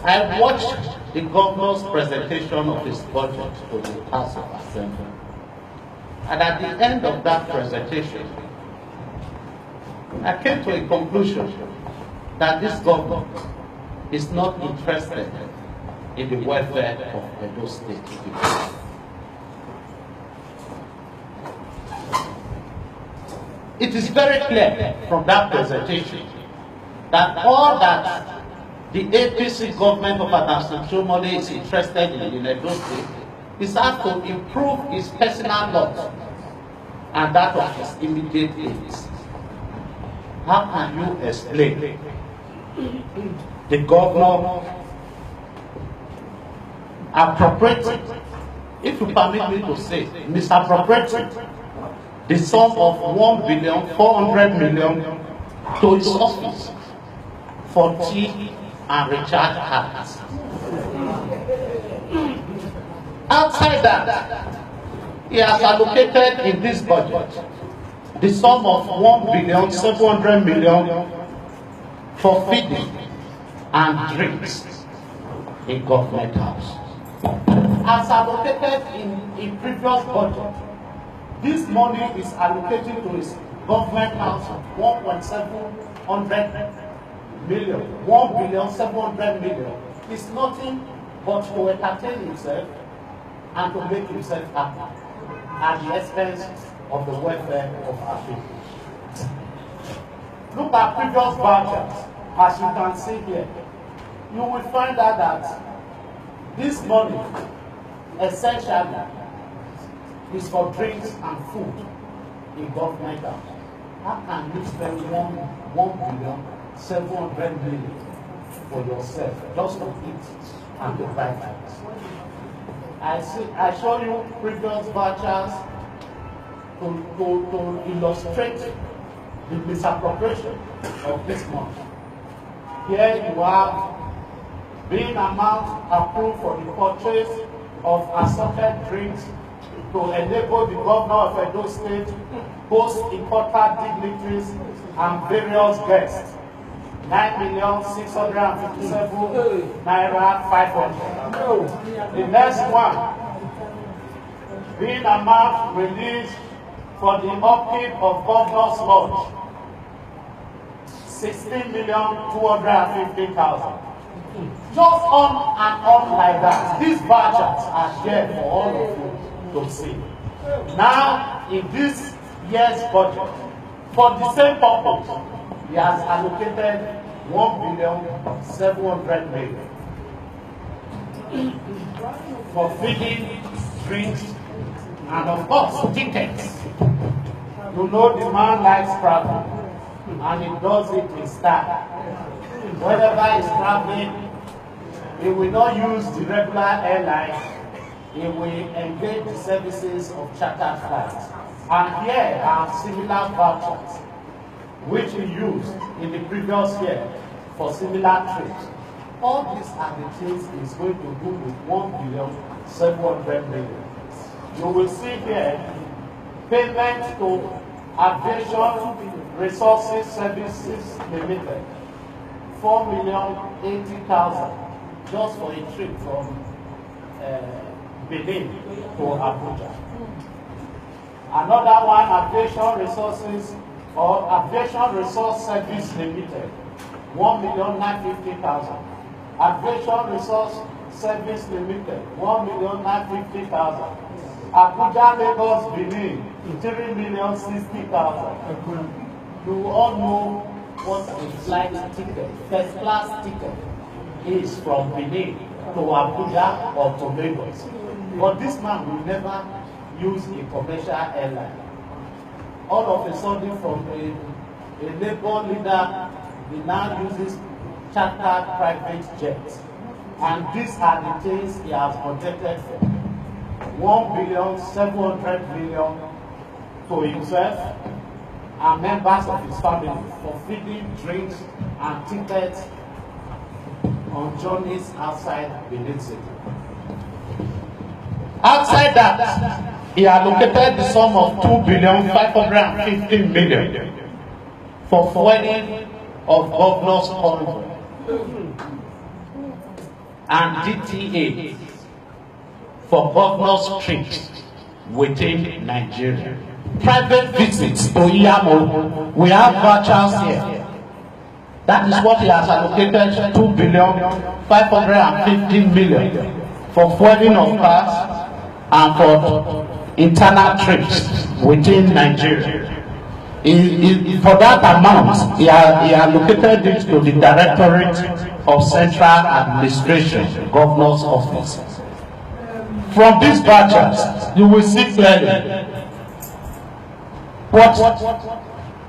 I watched the governor's presentation of his budget to the House of Assembly. And at the end of that presentation, I came to a conclusion that this government is not interested in the welfare of Edo State people. It is very clear from that presentation that all that the APC government of Oshiomole is interested in Edo State is how to improve his personal lot and that of his immediate aides. How can you explain the governor appropriating, if you permit me to say, misappropriating the sum of 1,400,000,000 to his office for tea and recharge cards? Outside that, he has allocated in this budget the sum of 1,700,000,000 for feeding and drinks in government house. As allocated in previous budget, this money is allocated to his government house 1,700,000,000 is nothing but to entertain himself and to make himself happy at the expense of the welfare of our people. Look at previous budgets, as you can see here. You will find out that this money essentially is for drinks and food in government house. How can you spend 1,700,000,000 for yourself just to eat and to buy things? I show you previous vouchers to illustrate the misappropriation of this money. Here you have being amount approved for the purchase of assorted drinks to enable the governor of Edo State, host important dignitaries and various guests. 9,657,500 Naira. The next one, being amount released for the upkeep of Governor's Lodge, 16,250,000. Just on and on like that. These budgets are there for all of you to see. Now, in this year's budget, for the same purpose, he has allocated 1,700,000,000 for feeding, drinks, and of course, tickets. You know the man likes travel, and he does it in style. Whenever he's traveling, he will not use the regular airline. He will engage the services of chartered flights. And here are similar vouchers which he used in the previous year for similar trips. All these are the things he's going to do with 1,700,000,000. You will see here payment to Aviation Resources Services Limited, 4,080,000 just for a trip from Benin to Abuja. Another one, Aviation Resources or Aviation Resource Service Limited, 1,950,000. Aviation Resource Service Limited, 1,950,000. Abuja Lagos Benin, 3,060,000. You all know what a flight ticket, first class ticket, is from Benin to Abuja or to Lagos. But this man will never use a commercial airline. All of a sudden, from a labor leader, he now uses chartered private jets. And these are the things he has budgeted for. 1,700,000,000 to himself and members of his family for feeding, drinks, and tickets on journeys outside Benin City. Outside that, he allocated the sum of 2,550,000,000 for fueling of governor's convoy. and DTA for governors' trips within Nigeria. Private visits to Oshiomole, we have vouchers here. That is what he has allocated 2,550,000,000 for fueling of cars and for internal trips within Nigeria. For that amount, he allocated it to the Directorate of Central Administration, Governor's Office. From these vouchers, you will see clearly what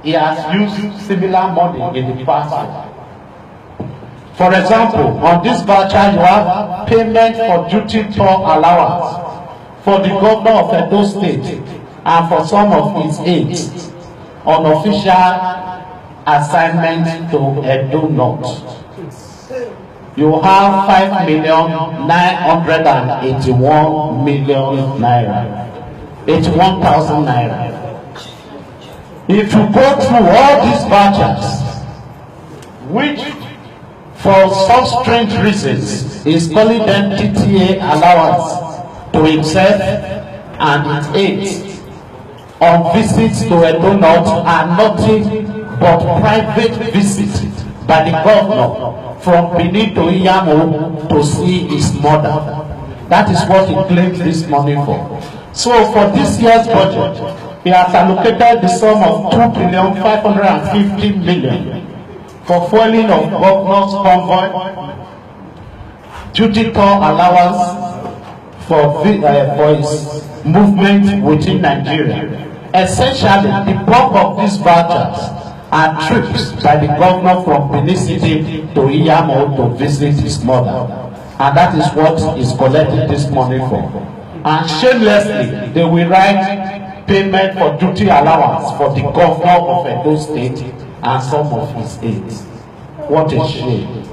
he has used similar money in the past. For example, on this voucher, you have payment for duty tour allowance for the governor of Edo State and for some of his aides on official assignment to Edo North. You have 5,981,000,000 naira, 81,000 naira. If you go through all these vouchers, which for some strange reasons is calling them DTA allowance to himself and his aides on visits to Edo North, are nothing but private visits by the governor from Benin to Oshiomole to see his mother. That is what he claims this money for. So for this year's budget, he has allocated the sum of 2,550,000,000 for fueling of governor's convoy, duty tour allowance for his movement within Nigeria. Essentially, the bulk of these vouchers are trips by the governor from Benin City to Oshiomole to visit his mother. And that is what he's collecting this money for. And shamelessly, they will write payment for duty allowance for the governor of Edo State and some of his aides. What a shame.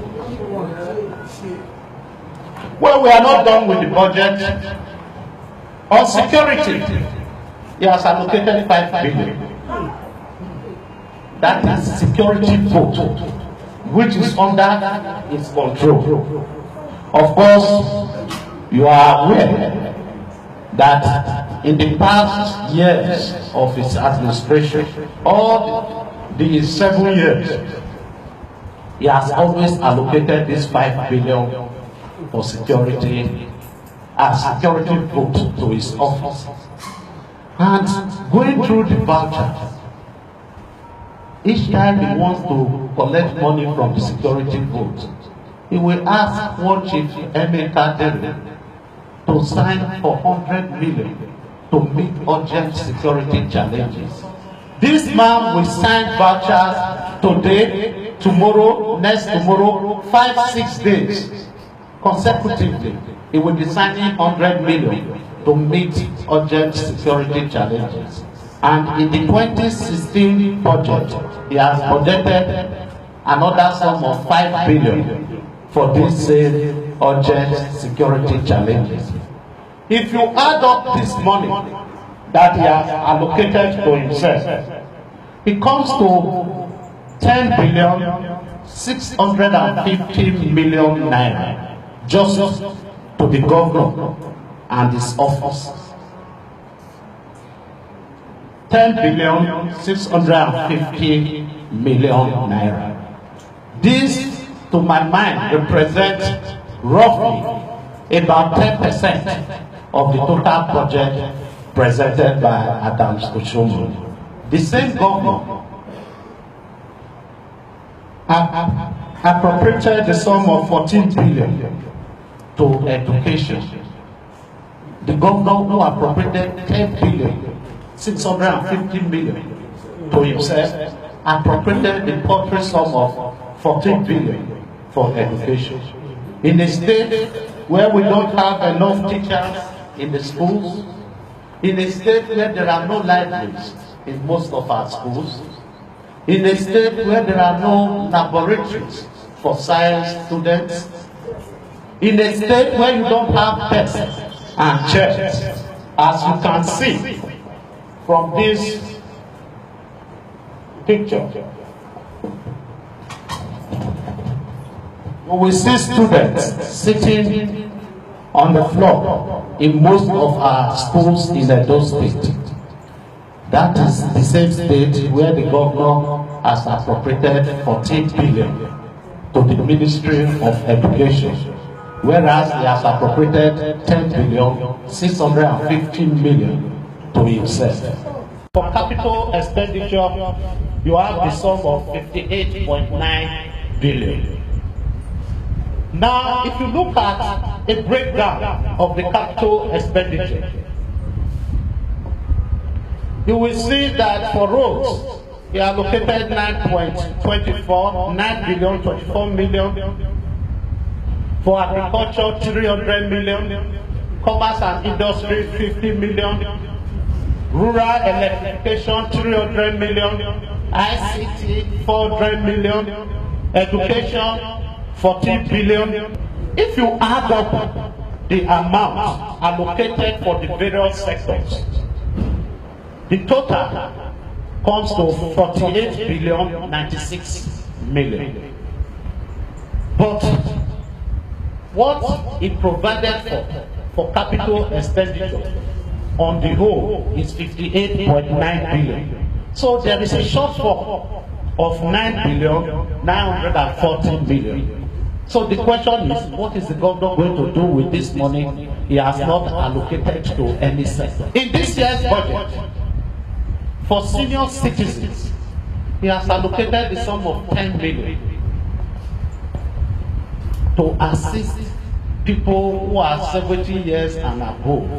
Well, we are not done with the budget. On security, he has allocated 5 billion. That is security vote, which is under his control. Of course, you are aware that in the past years of his administration, all the 7 years, he has always allocated this 5 billion for security as security vote to his office. And going through the voucher, each time he wants to collect money from the security vote, he will ask one Chief Emeka Dere to sign for 100 million to meet urgent security challenges. This man will sign vouchers today, tomorrow, next tomorrow, 5-6 days consecutively. He will be signing 100 million to meet urgent security challenges. And in the 2016 budget, he has budgeted another sum of 5 billion for these same urgent security challenges. If you add up this money that he has allocated to himself, it comes to 10,650,000,000 naira just to the governor and his office. 10,650,000,000 naira. This, to my mind, represents roughly about 10% of the total budget presented by Adams Oshiomole. The same governor appropriated the sum of 14 billion to education. The governor who appropriated 10,650,000,000 to himself appropriated the paltry sum of 14 billion for education. In a state where we don't have enough teachers in the schools, in a state where there are no libraries in most of our schools, in a state where there are no laboratories for science students, in a state where you don't have tests and checks, as you can see from this picture. We will see students sitting on the floor in most of our schools in Edo State. That is the same state where the governor has appropriated 14 billion to the Ministry of Education, whereas he has appropriated 10 billion 650 million to himself. For capital expenditure, you have the sum of 58.9 billion. Now, if you look at a breakdown of the capital expenditure, you will see that for roads, he allocated 9 billion 24 million. For agriculture, 300 million. Commerce and industry, 50 million. Rural electrification, 300 million. ICT, 400 million. Education, 40 billion. If you add up the amount allocated for the various sectors, the total comes to 48 billion 96 million. But what it provided for capital expenditure on the whole is 58.9 billion. So there is a shortfall of 9 billion 940 million. So the question is, what is the governor going to do with this money he has not allocated to any sector? In this year's budget, for senior citizens, he has allocated the sum of 10 million to assist people who are 70 years and above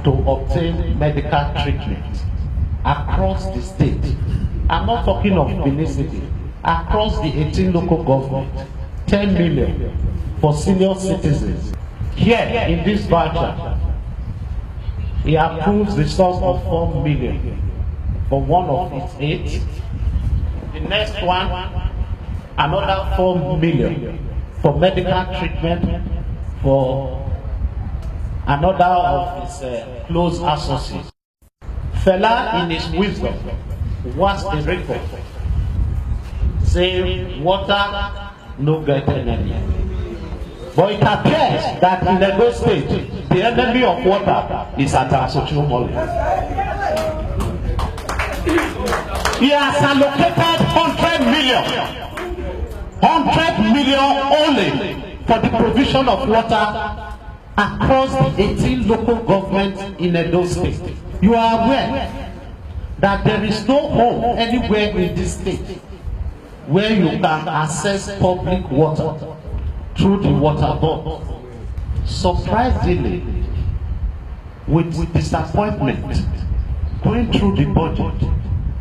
to obtain medical treatment across the state. I'm not talking of Benin City, across the 18 local governments. 10 million for senior citizens. Here in this budget, he approves the sum of 4 million for one of its aides. The next one, another 4 million for medical treatment for another of his close associates. Fela, in his wisdom, was a record, saying water no get enemy. But it appears that in Edo State, the enemy of water is at Oshiomole. He has allocated 100 million only for the provision of water across the 18 local governments in Edo State. You are aware that there is no home anywhere in this state where you can access public water through the water board. Surprisingly, with disappointment, going through the budget,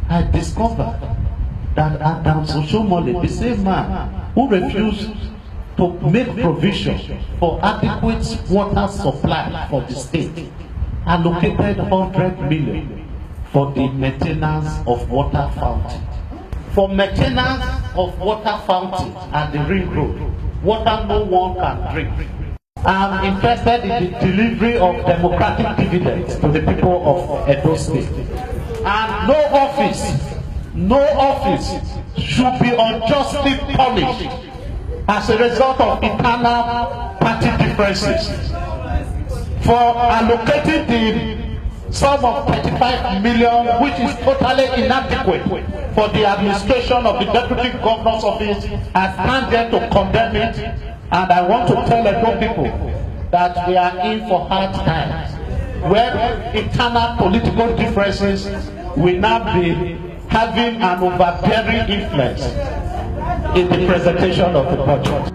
I discovered that Oshiomole, the same man who refused to make provision for adequate water supply for the state, allocated 100 million for the maintenance of water fountain. For maintenance of water fountain at the ring road, water no one can drink. I'm interested in the delivery of democratic dividends to the people of Edo State. And no office should be unjustly punished as a result of internal party differences. For allocating the sum of 35 million, which is totally inadequate for the administration of the Deputy Governor's Office, I stand there to condemn it, and I want to tell Edo people that we are in for hard times, where internal political differences will now be having an overbearing influence in the presentation of the budget.